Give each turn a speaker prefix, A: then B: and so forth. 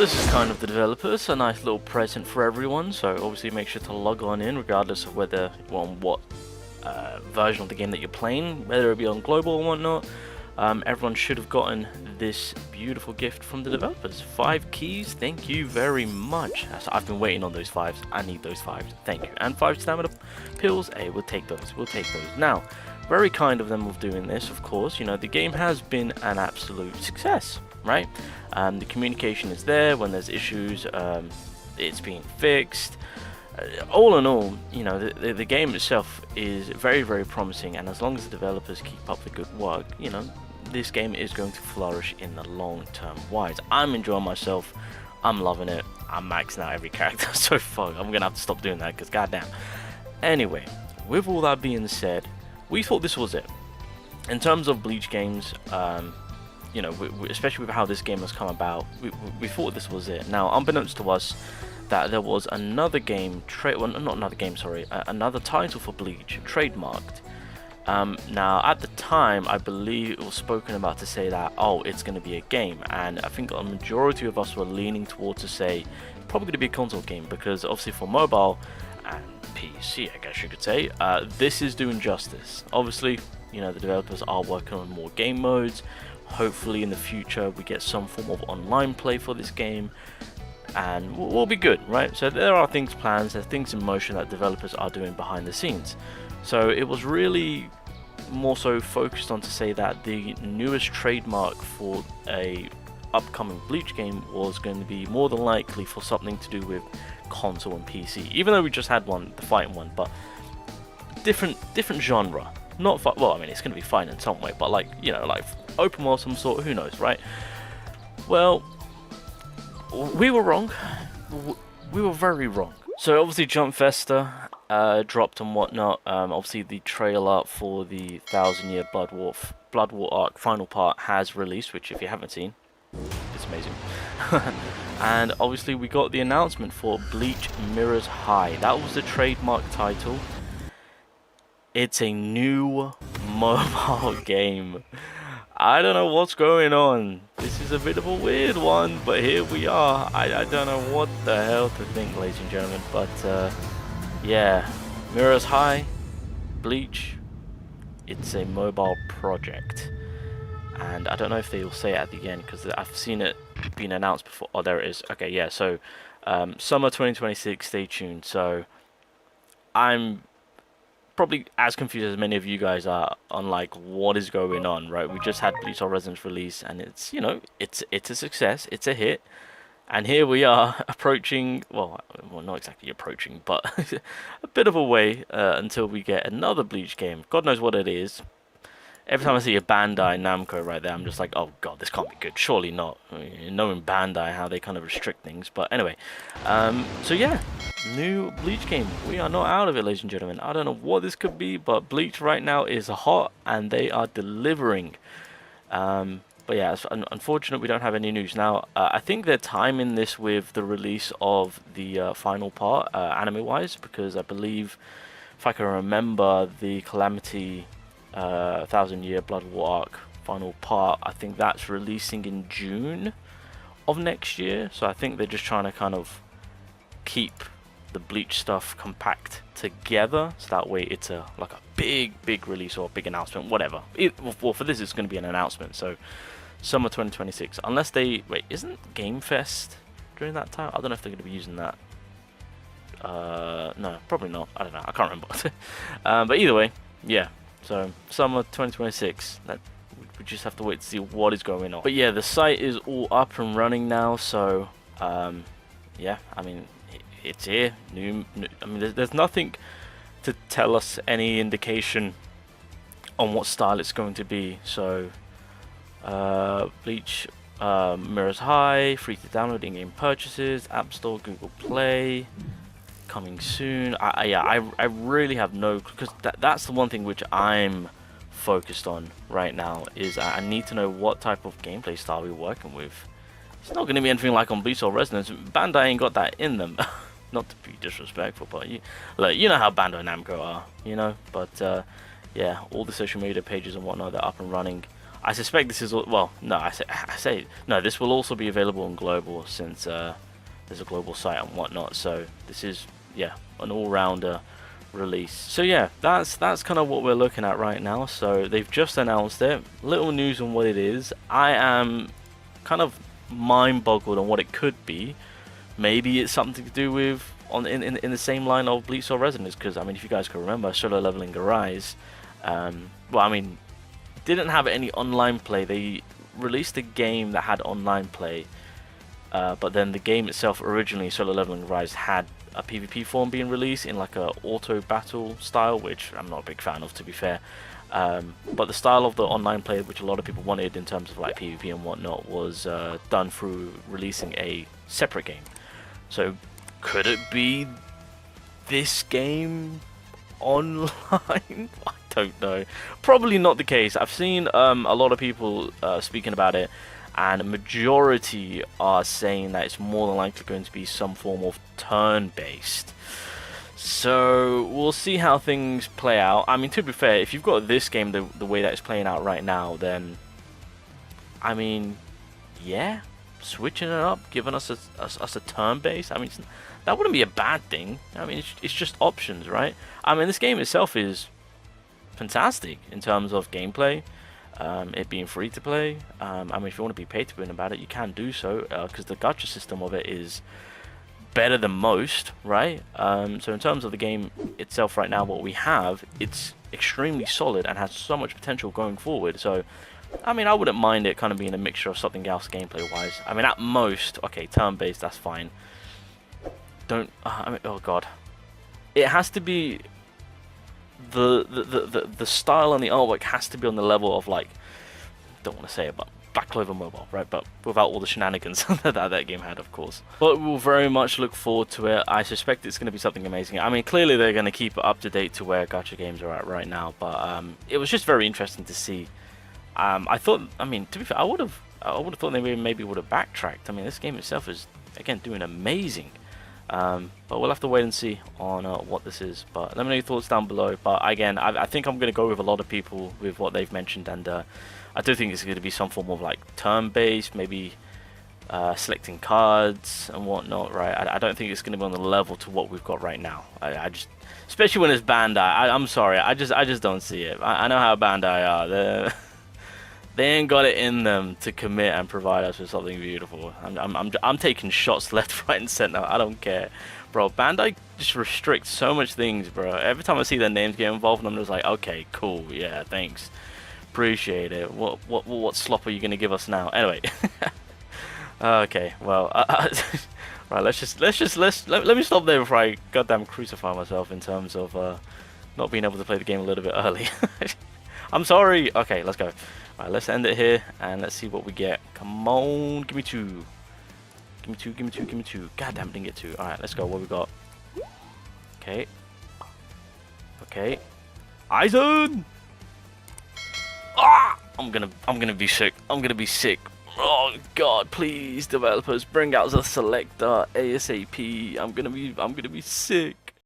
A: this is kind of the developers, a nice little present for everyone, so obviously make sure to log on in regardless of whether, well, what version of the game that you're playing, whether it be on global or whatnot. Everyone should have gotten this beautiful gift from the developers. 5 keys, thank you very much. I've been waiting on those 5s, I need those 5s, thank you. And 5 stamina pills, hey, we'll take those. Now, very kind of them of doing this, of course. You know, the game has been an absolute success, right? The communication is there. When there's issues, it's being fixed. All in all, you know, the game itself is very, very promising, and as long as the developers keep up the good work, you know, this game is going to flourish in the long term wise. I'm enjoying myself, I'm loving it, I'm maxing out every character so far. I'm gonna have to stop doing that because goddamn. Anyway, with all that being said, we thought this was it. In terms of Bleach games, you know, especially with how this game has come about, we thought this was it. Now, unbeknownst to us, that there was another game, another title for Bleach, trademarked. Now, at the time, I believe it was spoken about to say that, oh, it's going to be a game, and I think a majority of us were leaning towards to say, probably going to be a console game, because obviously for mobile and PC, I guess you could say, this is doing justice. Obviously, you know, the developers are working on more game modes. Hopefully in the future we get some form of online play for this game, and we'll be good, right? So there are things planned, there's things in motion that developers are doing behind the scenes. So it was really more so focused on to say that the newest trademark for a upcoming Bleach game was going to be more than likely for something to do with console and PC, even though we just had one, the fighting one, but different genre. Not well, I mean, it's going to be fine in some way, but like, you know, like open world some sort, who knows, right? Well, we were wrong. We were very wrong. So obviously Jump Festa dropped and whatnot. Obviously the trailer for the 1000-year Blood War arc final part has released, which if you haven't seen, it's amazing. And obviously we got the announcement for Bleach Mirrors High. That was the trademark title. It's a new mobile game. I don't know what's going on. This is a bit of a weird one, but here we are. I don't know what the hell to think, ladies and gentlemen. But yeah, Mirrors High, Bleach. It's a mobile project, and I don't know if they will say it at the end because I've seen it being announced before. Oh, there it is. Okay, yeah. So summer 2026. Stay tuned. So I'm probably as confused as many of you guys are on like what is going on, right? We just had Bleach Resonance release, and it's, you know, it's a success, it's a hit, and here we are approaching, well not exactly approaching, but a bit of a way until we get another Bleach game. God knows what it is. Every time I see a Bandai Namco right there, I'm just like, oh god, this can't be good. Surely not. I mean, knowing Bandai, how they kind of restrict things. But anyway, so yeah, new Bleach game. We are not out of it, ladies and gentlemen. I don't know what this could be, but Bleach right now is hot, and they are delivering. But yeah, it's unfortunate we don't have any news. Now, I think they're timing this with the release of the final part, anime-wise, because I believe, if I can remember, the Calamity 1000-year Blood War arc final part, I think that's releasing in June of next year. So I think they're just trying to kind of keep the Bleach stuff compact together, so that way it's like a big release or a big announcement, whatever. Well, for this it's going to be an announcement, so summer 2026, unless they wait, isn't Game Fest during that time? I don't know if they're going to be using that. No, probably not. I don't know, I can't remember. But either way, yeah. So summer 2026, that we just have to wait to see what is going on. But yeah, the site is all up and running now, so yeah, I mean, it's here. I mean, there's nothing to tell us any indication on what style it's going to be. So Bleach Mirrors High, free to download, in-game purchases, App Store, Google Play, coming soon. I really have no, because that's the one thing which I'm focused on right now, is I need to know what type of gameplay style we're working with. It's not going to be anything like on Bleach or Resonance. Bandai ain't got that in them. Not to be disrespectful, but you know how Bandai Namco are, you know. But yeah, all the social media pages and whatnot, they're up and running. I suspect this is well, no, I say no. This will also be available on global since there's a global site and whatnot. So this is, yeah, an all-rounder release. So yeah, that's kind of what we're looking at right now. So they've just announced it. Little news on what it is. I am kind of mind-boggled on what it could be. Maybe it's something to do with in the same line of Bleach or Resonance, because I mean, if you guys can remember, Solo Leveling Arise, well, I mean, didn't have any online play. They released a game that had online play, but then the game itself, originally Solo Leveling Arise, had a PvP form being released in like a auto battle style, which I'm not a big fan of, to be fair. But the style of the online play, which a lot of people wanted in terms of like PvP and whatnot, was done through releasing a separate game. So could it be this game online? I don't know. Probably not the case. I've seen a lot of people speaking about it, and a majority are saying that it's more than likely going to be some form of turn-based. So we'll see how things play out. I mean, to be fair, if you've got this game the way that it's playing out right now, then I mean, yeah, switching it up, giving us a turn-based, I mean, that wouldn't be a bad thing. I mean, it's just options, right? I mean, this game itself is fantastic in terms of gameplay, it being free to play. I mean, if you want to be pay to win about it, you can do so, because the gacha system of it is better than most, right? So in terms of the game itself right now, what we have, it's extremely solid and has so much potential going forward. So I mean, I wouldn't mind it kind of being a mixture of something else gameplay wise. I mean, at most, okay, turn based, that's fine. Don't I mean, oh god, it has to be the style and the artwork has to be on the level of, like, don't want to say it, but Black Clover Mobile, right? But without all the shenanigans that game had, of course. But we'll very much look forward to it. I suspect it's going to be something amazing. I mean, clearly they're going to keep it up to date to where gacha games are at right now. But it was just very interesting to see. I thought, I mean, to be fair, I would have thought they maybe would have backtracked. I mean, this game itself is, again, doing amazing. But we'll have to wait and see on what this is. But let me know your thoughts down below. But again, I think I'm going to go with a lot of people with what they've mentioned, and I do think it's going to be some form of like turn-based, maybe selecting cards and whatnot, right? I don't think it's going to be on the level to what we've got right now. I just, especially when it's Bandai. I'm sorry, I just don't see it. I know how Bandai are. They ain't got it in them to commit and provide us with something beautiful. I'm taking shots left, right, and center. I don't care, bro. Bandai just restricts so much things, bro. Every time I see their names get involved, I'm just like, okay, cool, yeah, thanks, appreciate it. What slop are you gonna give us now? Anyway, okay, well, right. Let me stop there before I goddamn crucify myself in terms of not being able to play the game a little bit early. I'm sorry. Okay, let's go. Alright, let's end it here and let's see what we get. Come on, give me two. Give me two, give me two, give me two. God damn, didn't get two. Alright, let's go. What we got? Okay. Okay. Aizen! Ah! I'm gonna be sick. I'm gonna be sick. Oh god, please, developers, bring out the selector ASAP. I'm gonna be sick.